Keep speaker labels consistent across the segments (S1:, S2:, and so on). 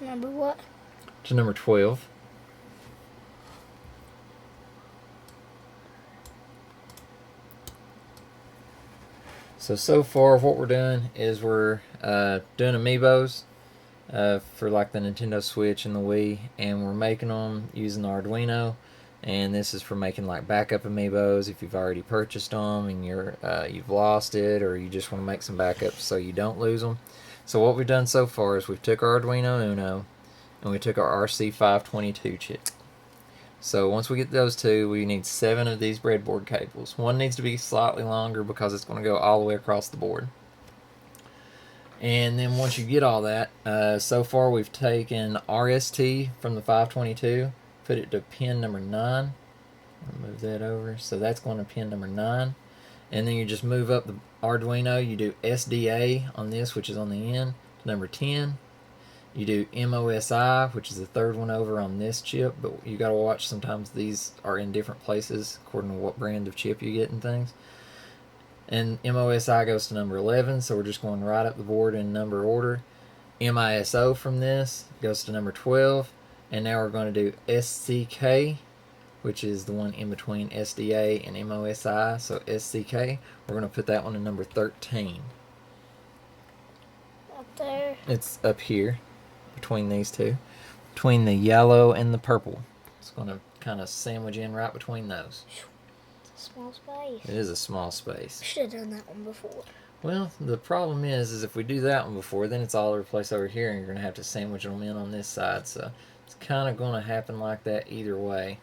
S1: Number what?
S2: To number 12. So far what we're doing is we're doing Amiibos for like the Nintendo Switch and the Wii, and we're making them using the Arduino, and this is for making like backup Amiibos if you've already purchased them and you've lost it, or you just want to make some backups so you don't lose them. So what we've done so far is we've took our Arduino Uno and we took our RC522 chip. So once we get those two, we need 7 of these breadboard cables. One needs to be slightly longer because it's going to go all the way across the board. And then once you get all that, so far we've taken RST from the 522, put it to pin number 9. I'll move that over. So that's going to pin number 9. And then you just move up the Arduino. You do SDA on this, which is on the end, to number 10. You do MOSI, which is the third one over on this chip, but you got to watch, sometimes these are in different places according to what brand of chip you get and things. And MOSI goes to number 11, so we're just going right up the board in number order. MISO from this goes to number 12, and now we're going to do SCK, which is the one in between SDA and MOSI, so SCK. We're going to put that one in number 13.
S1: Up there?
S2: It's up here, between these two. Between the yellow and the purple. It's going to kind of sandwich in right between those.
S1: It's a small space.
S2: It is a small space.
S1: Should have done that one before.
S2: Well, the problem is if we do that one before, then it's all over the place over here, and you're going to have to sandwich them in on this side. So it's kind of going to happen like that either way.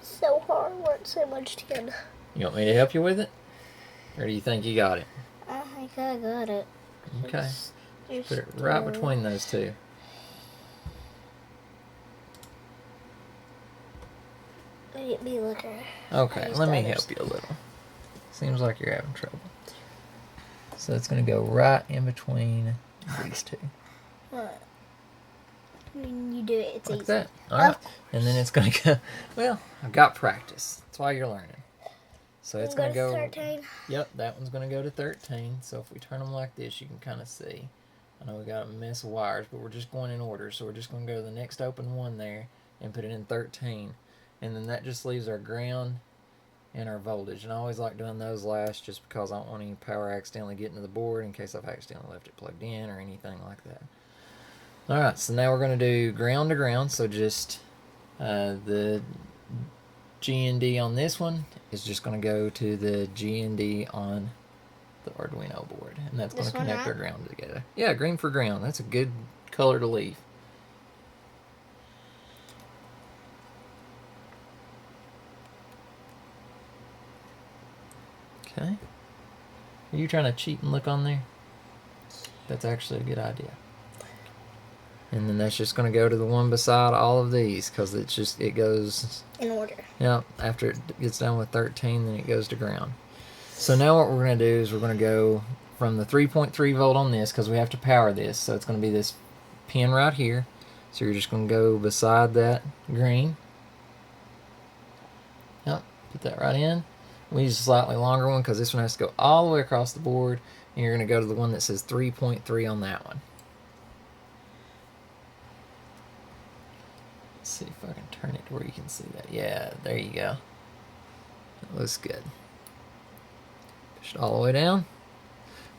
S1: So hard work, so much tin.
S2: You want me to help you with it? Or do you think you got it?
S1: I think I got it.
S2: Okay. Put it right between those two.
S1: Let me look at
S2: Okay, let me help you a little. Seems like you're having trouble. So it's going to go right in between these two.
S1: What? When you do it, it's
S2: like
S1: easy.
S2: That. All right. And then it's going to go, well, I've got practice. That's why you're learning. So it's going to go
S1: 13.
S2: Yep, that one's going to go to 13. So if we turn them like this, you can kind of see. I know we got a mess of wires, but we're just going in order. So we're just going to go to the next open one there and put it in 13. And then that just leaves our ground and our voltage. And I always like doing those last just because I don't want any power accidentally getting to the board in case I've accidentally left it plugged in or anything like that. Alright, so now we're going to do ground to ground. So just the GND on this one is just going to go to the GND on the Arduino board. And that's going to connect our ground together. Yeah, green for ground. That's a good color to leave. Okay. Are you trying to cheat and look on there? That's actually a good idea. And then that's just going to go to the one beside all of these because it goes
S1: in order.
S2: Yeah, after it gets done with 13, then it goes to ground. So now what we're going to do is we're going to go from the 3.3 volt on this because we have to power this. So it's going to be this pin right here. So you're just going to go beside that green. Yep, put that right in. We use a slightly longer one because this one has to go all the way across the board. And you're going to go to the one that says 3.3 on that one. Let's see if I can turn it to where you can see that. Yeah, there you go. That looks good. Push it all the way down.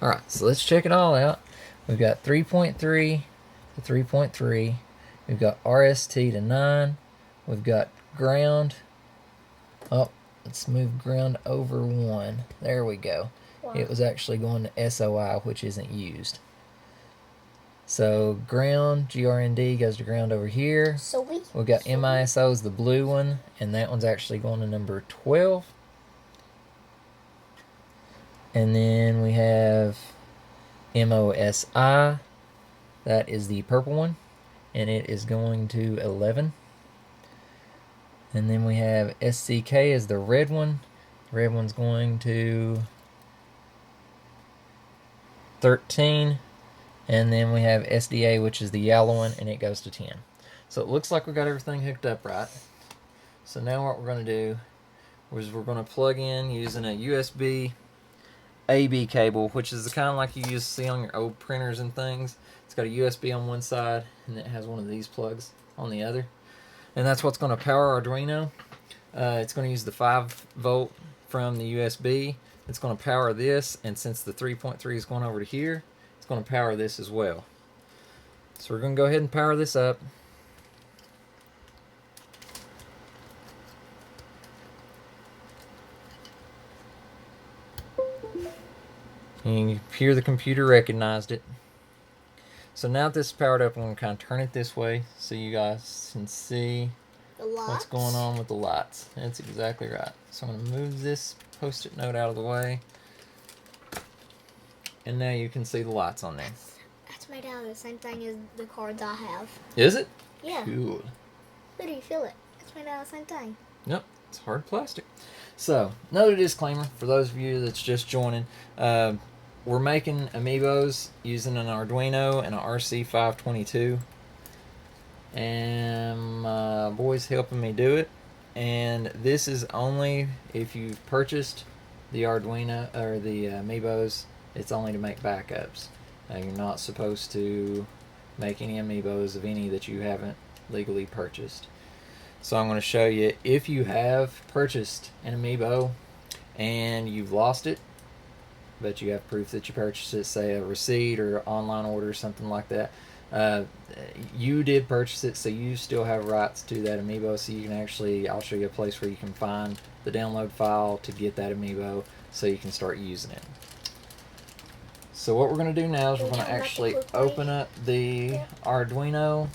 S2: Alright, so let's check it all out. We've got 3.3 to 3.3. We've got RST to 9. We've got ground. Oh, let's move ground over 1. There we go. Wow. It was actually going to SOI, which isn't used. So ground, GRND goes to ground over here. We've got MISO is the blue one, and that one's actually going to number 12. And then we have MOSI. That is the purple one, and it is going to 11. And then we have SCK is the red one. The red one's going to 13. And then we have SDA, which is the yellow one, and it goes to 10. So it looks like we got everything hooked up right. So now what we're going to do is we're going to plug in using a USB AB cable, which is the kind like you used to see on your old printers and things. It's got a USB on one side, and it has one of these plugs on the other. And that's what's going to power our Arduino. It's going to use the 5-volt from the USB. It's going to power this, and since the 3.3 is going over to here, it's going to power this as well. So we're going to go ahead and power this up. And you hear the computer recognized it. So now that this is powered up, I'm going to kind of turn it this way so you guys can see what's going on with the lights. That's exactly right. So I'm going to move this post-it note out of the way. And now you can see the lights on there.
S1: That's made out of the same thing as the cards I have.
S2: Is it?
S1: Yeah.
S2: Cool.
S1: Look, you feel it. It's made out of the same thing.
S2: Yep, it's hard plastic. So, another disclaimer for those of you that's just joining. We're making Amiibos using an Arduino and an RC522. And my boy's helping me do it. And this is only if you've purchased the Arduino or the Amiibos. It's only to make backups. You're not supposed to make any Amiibos of any that you haven't legally purchased. So I'm going to show you, if you have purchased an Amiibo and you've lost it, but you have proof that you purchased it, say a receipt or online order or something like that, you did purchase it, so you still have rights to that Amiibo. So you can actually, I'll show you a place where you can find the download file to get that Amiibo so you can start using it. So what we're going to do now is we're going to actually open up the Arduino.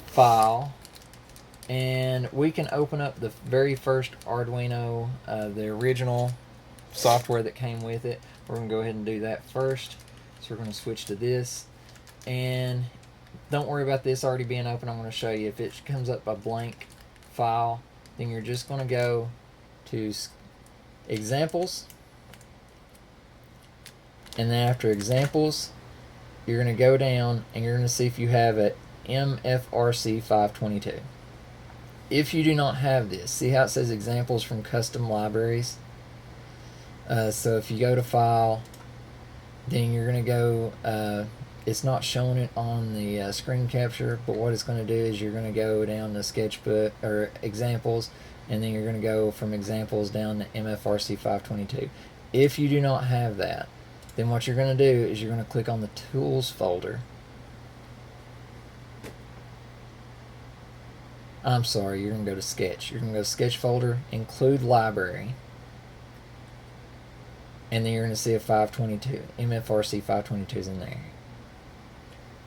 S2: File, and we can open up the very first Arduino, the original software that came with it. We're going to go ahead and do that first. So we're going to switch to this, and don't worry about this already being open. I'm going to show you. If it comes up a blank file, then you're just going to go to examples, and then after examples you're going to go down and you're going to see if you have a MFRC522. If you do not have this, see how it says examples from custom libraries? So if you go to file, then you're going to go, it's not showing it on the screen capture, but what it's going to do is you're going to go down to sketchbook or examples, and then you're going to go from examples down to MFRC522. If you do not have that, then what you're going to do is you're going to click on the tools folder. I'm sorry, you're going to go to sketch. You're going to go to sketch folder, include library, and then you're going to see a 522. MFRC 522 is in there.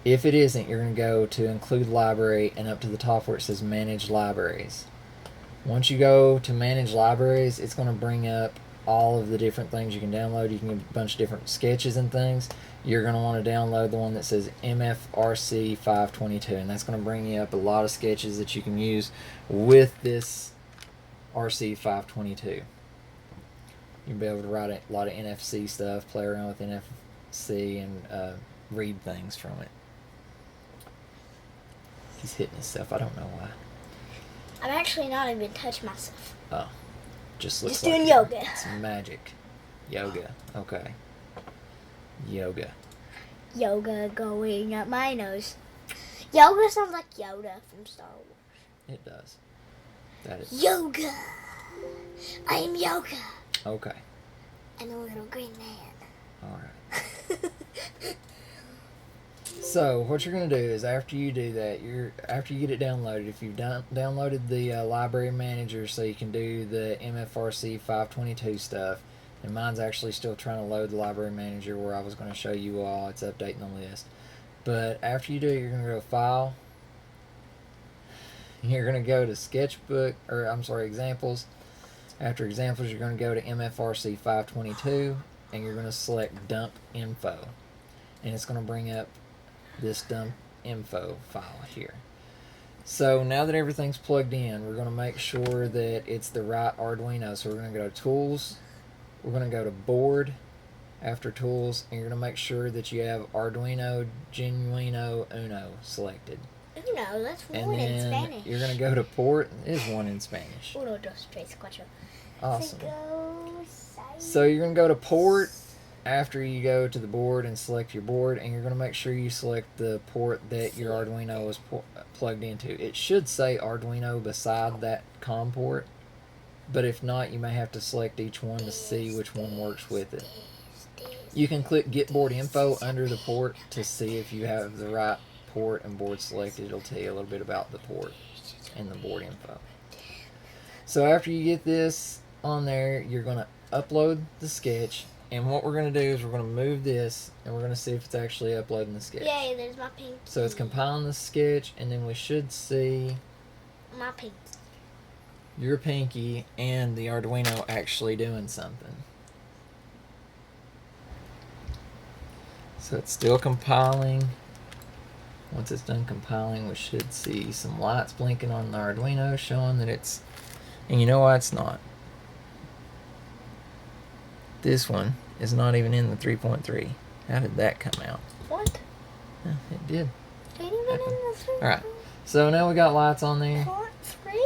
S2: If it isn't, you're going to go to include library and up to the top where it says manage libraries. Once you go to manage libraries, it's going to bring up all of the different things you can download. You can get a bunch of different sketches and things. You're going to want to download the one that says MFRC 522, and that's going to bring you up a lot of sketches that you can use with this RC 522. You'll be able to write a lot of NFC stuff, play around with NFC, and read things from it. He's hitting himself. I don't know why.
S1: I'm actually not even touching myself.
S2: Oh. Just looks
S1: Just
S2: like
S1: doing yoga.
S2: It's magic. Yoga. Okay. Yoga.
S1: Yoga going up my nose. Yoga sounds like Yoda from Star Wars.
S2: It does. That is.
S1: Yoga. I am Yoga.
S2: Okay.
S1: And a little green man.
S2: Alright. So what you're going to do is after you do that, after you get it downloaded, if you've downloaded the library manager so you can do the MFRC 522 stuff, and mine's actually still trying to load the library manager where I was going to show you all, it's updating the list. But after you do it, you're going to go to File, you're going to go to Sketchbook, or I'm sorry, Examples. After Examples, you're going to go to MFRC 522, and you're going to select Dump Info, and it's going to bring up this dump info file here. So now that everything's plugged in, we're going to make sure that it's the right Arduino. So we're going to go to Tools, we're going to go to Board after Tools, and you're going to make sure that you have Arduino Genuino Uno selected.
S1: Uno, that's
S2: And
S1: one in
S2: then
S1: Spanish.
S2: you're going to go to port. It is one in Spanish.
S1: Uno, dos, tres, cuatro.
S2: Awesome.
S1: Cinco,
S2: So you're going to go to port after you go to the board and select your board, and you're going to make sure you select the port that your Arduino is plugged into. It should say Arduino beside that COM port, but if not, you may have to select each one to see which one works with it. You can click Get Board Info under the port to see if you have the right port and board selected. It'll tell you a little bit about the port and the board info. So after you get this on there, you're going to upload the sketch, and what we're going to do is we're going to move this and we're going to see if it's actually uploading the sketch.
S1: Yay, there's my pinky.
S2: So it's compiling the sketch, and then we should see
S1: my pinky.
S2: your pinky and the Arduino actually doing something. So it's still compiling. Once it's done compiling, we should see some lights blinking on the Arduino showing that it's... And you know why it's not? This one is not even in the 3.3. How did that come out?
S1: What?
S2: Yeah, it did.
S1: Ain't even in the 3.
S2: Alright, so now we got lights on there.
S1: Point 3?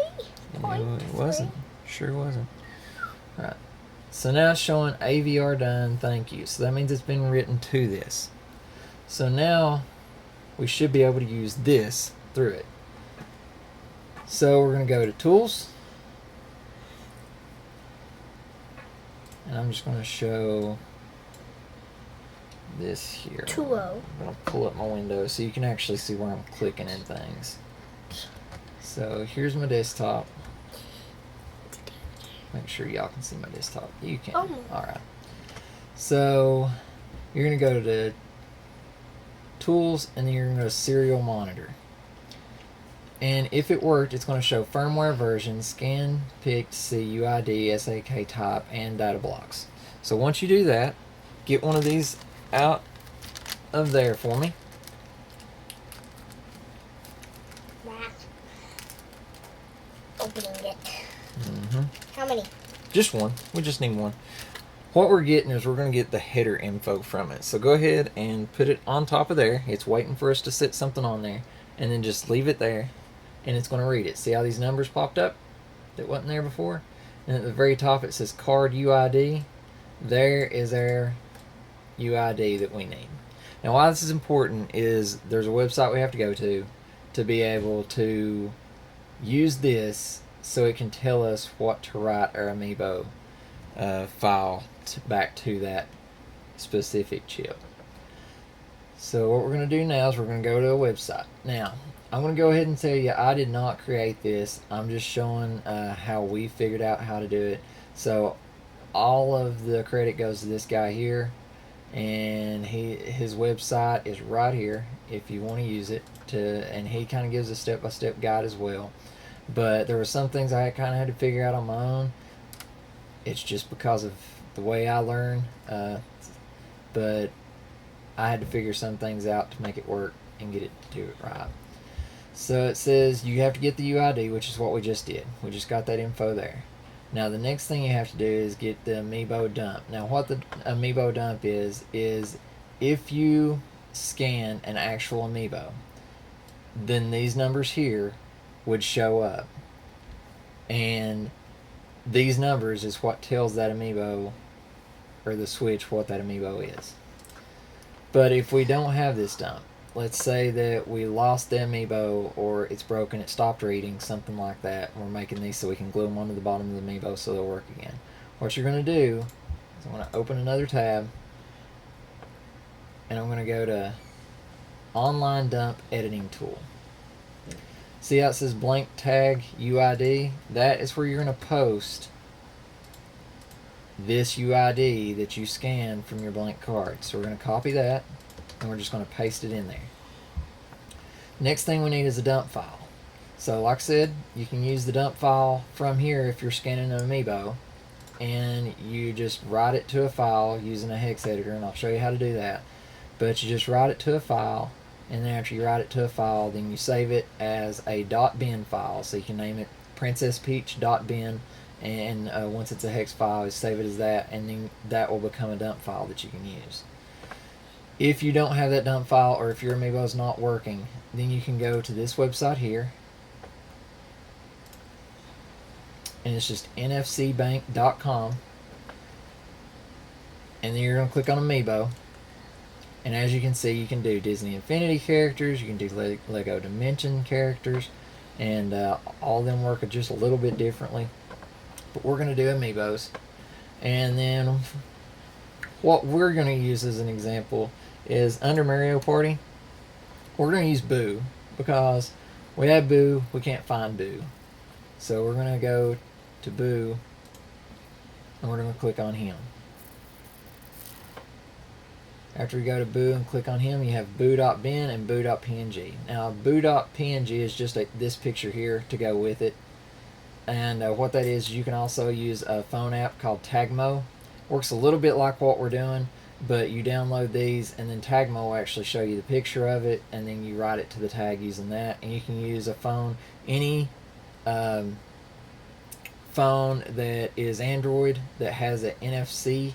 S2: No, it wasn't. Sure wasn't. Alright. So now it's showing AVR done, thank you. So that means it's been written to this. So now we should be able to use this through it. So we're going to go to Tools. And I'm just going to show this here.
S1: 2-0.
S2: I'm going to pull up my window so you can actually see where I'm clicking in things. So here's my desktop. Make sure y'all can see my desktop. You can.
S1: Oh.
S2: Alright. So you're going to go to Tools, and then you're going to go to Serial Monitor. And if it worked, it's going to show firmware version, scan, pick, C, UID, SAK type, and data blocks. So once you do that, get one of these out of there for me.
S1: Opening it.
S2: Mm-hmm.
S1: How many?
S2: Just one. We just need one. What we're getting is we're going to get the header info from it. So go ahead and put it on top of there. It's waiting for us to set something on there. And then just leave it there. And it's going to read it. See how these numbers popped up that wasn't there before? And at the very top it says card UID. There is our UID that we need. Now why this is important is there's a website we have to go to be able to use this so it can tell us what to write our Amiibo file back to that specific chip. So what we're going to do now is we're going to go to a website. Now, I'm going to go ahead and tell you I did not create this. I'm just showing how we figured out how to do it. So all of the credit goes to this guy here, and his website is right here if you want to use it. And he kind of gives a step-by-step guide as well. But there were some things I kind of had to figure out on my own. It's just because of the way I learn. But I had to figure some things out to make it work and get it to do it right. So it says you have to get the UID, which is what we just did. We just got that info there. Now the next thing you have to do is get the Amiibo dump. Now what the Amiibo dump is if you scan an actual Amiibo, then these numbers here would show up. And these numbers is what tells that Amiibo, or the switch, what that Amiibo is. But if we don't have this dump, let's say that we lost the Amiibo, or it's broken, it stopped reading, something like that. We're making these so we can glue them onto the bottom of the Amiibo so they'll work again. What you're going to do is I'm going to open another tab, and I'm going to go to Online Dump Editing Tool. See how it says blank tag UID? That is where you're going to post this UID that you scanned from your blank card. So we're going to copy that, and we're just going to paste it in there. Next thing we need is a dump file. So like I said, you can use the dump file from here if you're scanning an Amiibo, and you just write it to a file using a hex editor, and I'll show you how to do that. But you just write it to a file, and then after you write it to a file, then you save it as a .bin file. So you can name it princesspeach.bin, and once it's a hex file, you save it as that, and then that will become a dump file that you can use. If you don't have that dump file, or if your Amiibo is not working, then you can go to this website here, and it's just nfcbank.com, and then you're going to click on Amiibo, and as you can see, you can do Disney Infinity characters, you can do Lego Dimension characters, and all of them work just a little bit differently, but we're going to do Amiibos. And then what we're going to use as an example is under Mario Party, we're going to use Boo, because we have Boo, we can't find Boo. So we're going to go to Boo, and we're going to click on him. After we go to Boo and click on him, you have boo.bin and boo.png. Now, boo.png is just this picture here to go with it. And what that is, you can also use a phone app called Tagmo. Works a little bit like what we're doing, but you download these, and then Tagmo will actually show you the picture of it, and then you write it to the tag using that. And you can use a phone, any phone that is Android that has an NFC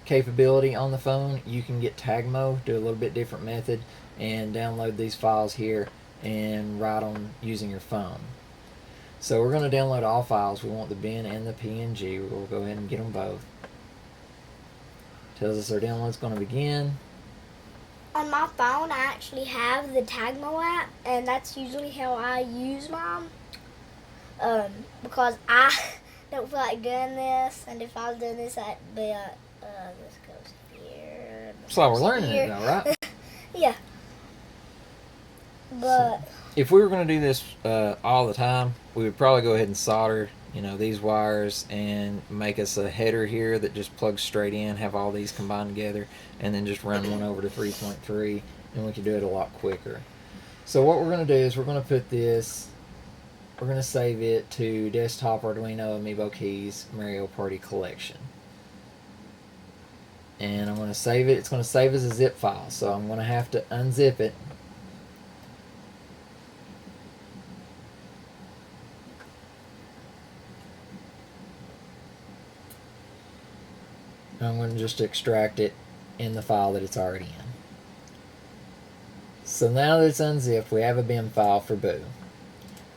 S2: capability on the phone. You can get Tagmo, do a little bit different method, and download these files here and write them using your phone. So we're going to download all files. We want the bin and the PNG. We'll go ahead and get them both. Tells us our download's going to begin.
S1: On my phone, I actually have the Tagmo app, and that's usually how I use mine. Because I don't feel like doing this, and if I was doing this, I'd be this goes here.
S2: So we're learning it though, right?
S1: Yeah. But
S2: if we were going to do this all the time, we would probably go ahead and solder, these wires, and make us a header here that just plugs straight in, have all these combined together, and then just run one over to 3.3, and we could do it a lot quicker. So what we're going to do is we're going to put this, we're going to save it to Desktop Arduino Amiibo Keys Mario Party Collection. And I'm going to save it. It's going to save as a zip file, so I'm going to have to unzip it. I'm going to just extract it in the file that it's already in. So now that it's unzipped, we have a bin file for Boo.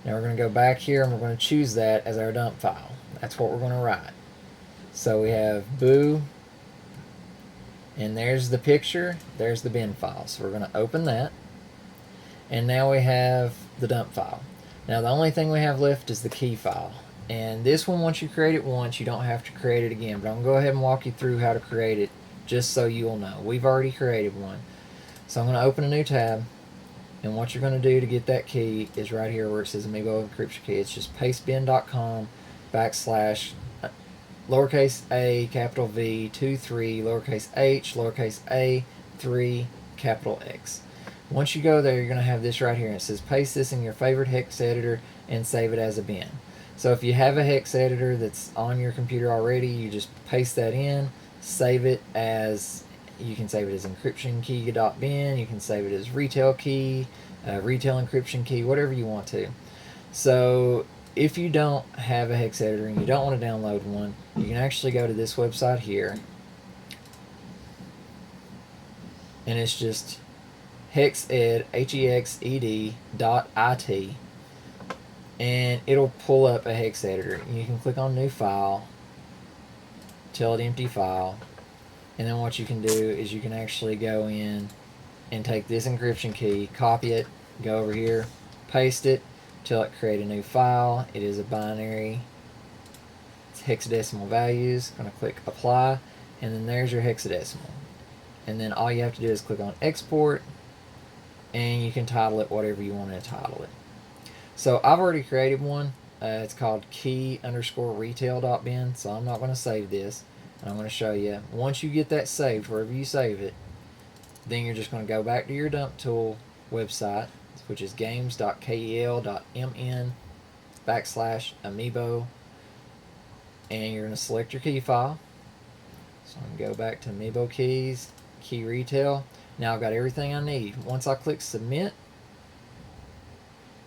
S2: Now we're going to go back here and we're going to choose that as our dump file. That's what we're going to write. So we have Boo, and there's the picture, there's the bin file. So we're going to open that, and now we have the dump file. Now the only thing we have left is the key file. And this one, once you create it once, you don't have to create it again. But I'm going to go ahead and walk you through how to create it, just so you'll know. We've already created one. So I'm going to open a new tab. And what you're going to do to get that key is right here where it says Amiibo encryption key. It's just pastebin.com / lowercase a, capital V, 23, lowercase h, lowercase a, 3, capital X. Once you go there, you're going to have this right here. And it says paste this in your favorite hex editor and save it as a bin. So if you have a hex editor that's on your computer already, you just paste that in, save it as, you can save it as encryption key.bin, you can save it as retail key, retail encryption key, whatever you want to. So if you don't have a hex editor and you don't want to download one, you can actually go to this website here, and it's just hexed, hexed.it, and it'll pull up a hex editor. And you can click on new file, tell it empty file, and then what you can do is you can actually go in and take this encryption key, copy it, go over here, paste it, tell it create a new file. It is a binary, it's hexadecimal values. I'm going to click apply, and then there's your hexadecimal. And then all you have to do is click on export, and you can title it whatever you want to title it. So I've already created one. It's called key_retail.bin, so I'm not going to save this. And I'm going to show you, once you get that saved, wherever you save it, then you're just going to go back to your dump tool website, which is games.kel.mn /amiibo, and you're going to select your key file. So I'm going to go back to Amiibo Keys, Key Retail. Now I've got everything I need. Once I click submit,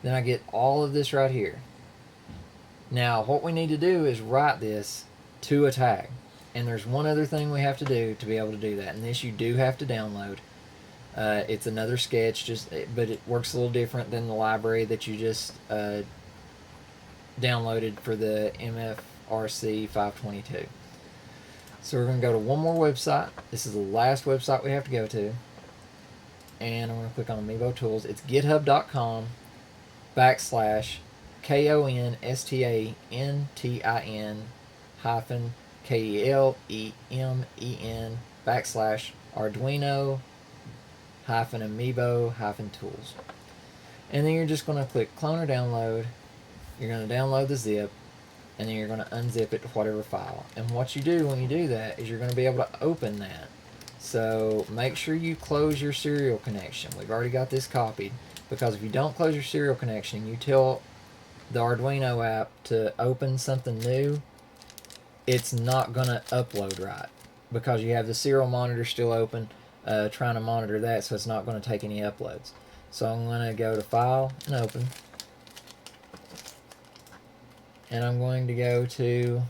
S2: then I get all of this right here. Now what we need to do is write this to a tag. And there's one other thing we have to do to be able to do that. And this you do have to download. It's another sketch, but it works a little different than the library that you just downloaded for the MFRC 522. So we're going to go to one more website. This is the last website we have to go to. And I'm going to click on Amiibo Tools. It's github.com/KONSTANTIN hyphen KELEMEN /Arduino hyphen Amiibo hyphen tools. And then you're just going to click clone or download. You're going to download the zip, and then you're going to unzip it to whatever file. And what you do when you do that is you're going to be able to open that. So make sure you close your serial connection. We've already got this copied, because if you don't close your serial connection, you tell the Arduino app to open something new, it's not going to upload right, because you have the serial monitor still open, trying to monitor that, so it's not going to take any uploads. So I'm going to go to File and Open, and I'm going to go to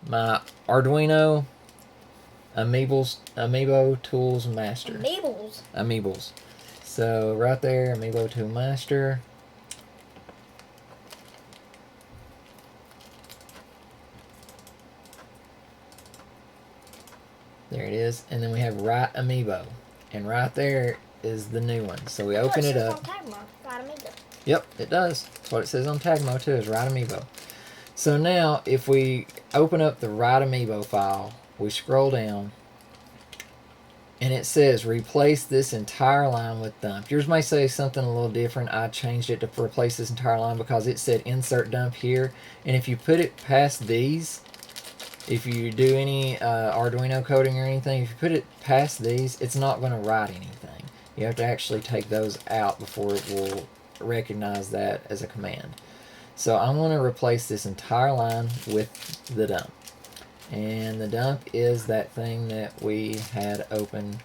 S2: my Arduino Amiibo Tools Master. Amiibos. So right there, Amiibo Tool Master. There it is. And then we have Write Amiibo. And right there is the new one. So we open it up. Yep, it does. That's what it says on Tagmo too, is Write Amiibo. So now, if we open up the Write Amiibo file, we scroll down, and it says replace this entire line with dump. Yours may say something a little different. I changed it to replace this entire line because it said insert dump here. And if you put it past these, if you do any Arduino coding or anything, if you put it past these, it's not going to write anything. You have to actually take those out before it will recognize that as a command. So I'm going to replace this entire line with the dump. And the dump is that thing that we had open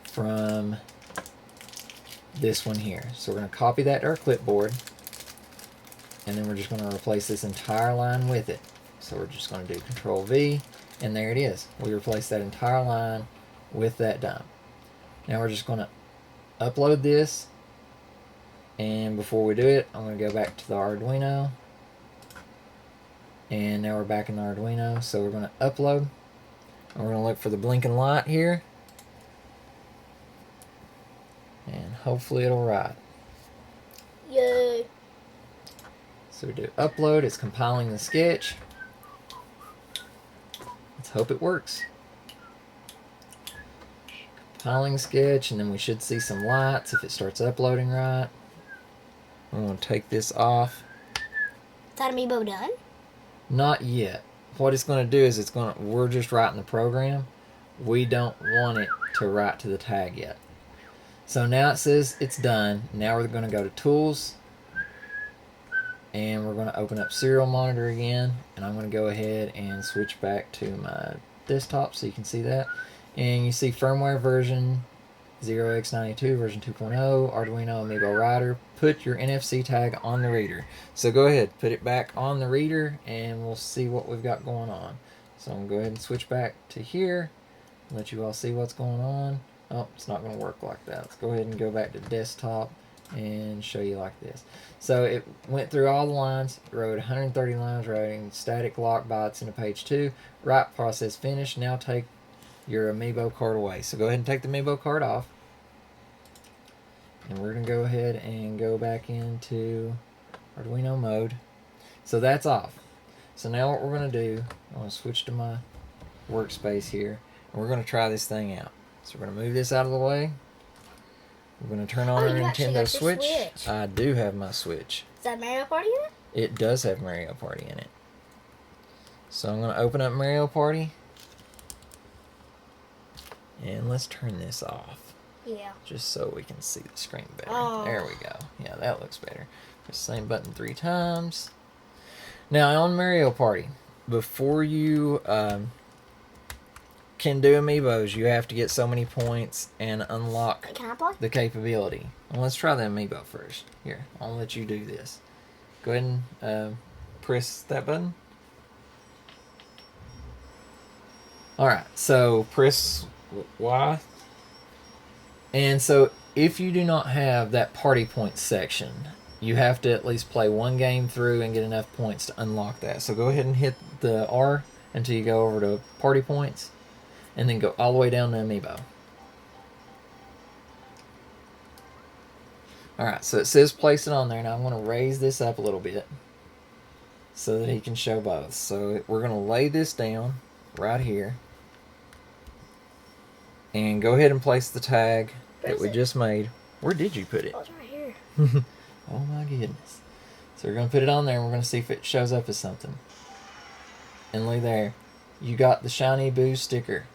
S2: from this one here. So we're going to copy that to our clipboard, and then we're just going to replace this entire line with it. So we're just going to do Control V, and there it is. We replaced that entire line with that dump. Now we're just going to upload this, and before we do it, I'm going to go back to the Arduino. And now we're back in the Arduino, so we're going to upload. And we're going to look for the blinking light here. And hopefully it'll write.
S1: Yay!
S2: So we do upload, it's compiling the sketch. Let's hope it works. Compiling sketch, and then we should see some lights if it starts uploading right. I'm going to take this off.
S1: Is that Amiibo done?
S2: Not yet. What it's going to do is we're just writing the program. We don't want it to write to the tag yet. So now it says it's done. Now we're going to go to Tools, and we're going to open up Serial Monitor again, and I'm going to go ahead and switch back to my desktop so you can see that. And you see firmware version 0x92, version 2.0, Arduino Amiibo Writer. Put your NFC tag on the reader. So go ahead, put it back on the reader, and we'll see what we've got going on. So I'm going to go ahead and switch back to here, let you all see what's going on. Oh, it's not going to work like that. Let's go ahead and go back to desktop and show you like this. So it went through all the lines, wrote 130 lines, writing static lock bytes into page 2. Write process finished. Now take your Amiibo card away. So go ahead and take the Amiibo card off. And we're going to go ahead and go back into Arduino mode. So that's off. So now what we're going to do, I'm going to switch to my workspace here, and we're going to try this thing out. So we're going to move this out of the way. We're going to turn on our Nintendo Switch. I do have my Switch.
S1: Is that Mario Party in it?
S2: It does have Mario Party in it. So I'm going to open up Mario Party. And let's turn this off.
S1: Yeah.
S2: Just so we can see the screen better.
S1: Oh.
S2: There we go. Yeah, that looks better. Press the same button 3 times. Now on Mario Party, before you can do Amiibos, you have to get so many points and unlock the capability. Well, let's try the Amiibo first. Here, I'll let you do this. Go ahead and press that button. Alright, so press Why? And so, if you do not have that party points section, you have to at least play one game through and get enough points to unlock that. So go ahead and hit the R until you go over to party points, and then go all the way down to Amiibo. Alright, so it says place it on there. Now I'm going to raise this up a little bit so that he can show both. So we're going to lay this down right here. And go ahead and place the tag that we just made. Where did you put it?
S1: Oh, it's right here.
S2: Oh my goodness. So we're going to put it on there and we're going to see if it shows up as something. And look there. You got the shiny boo sticker.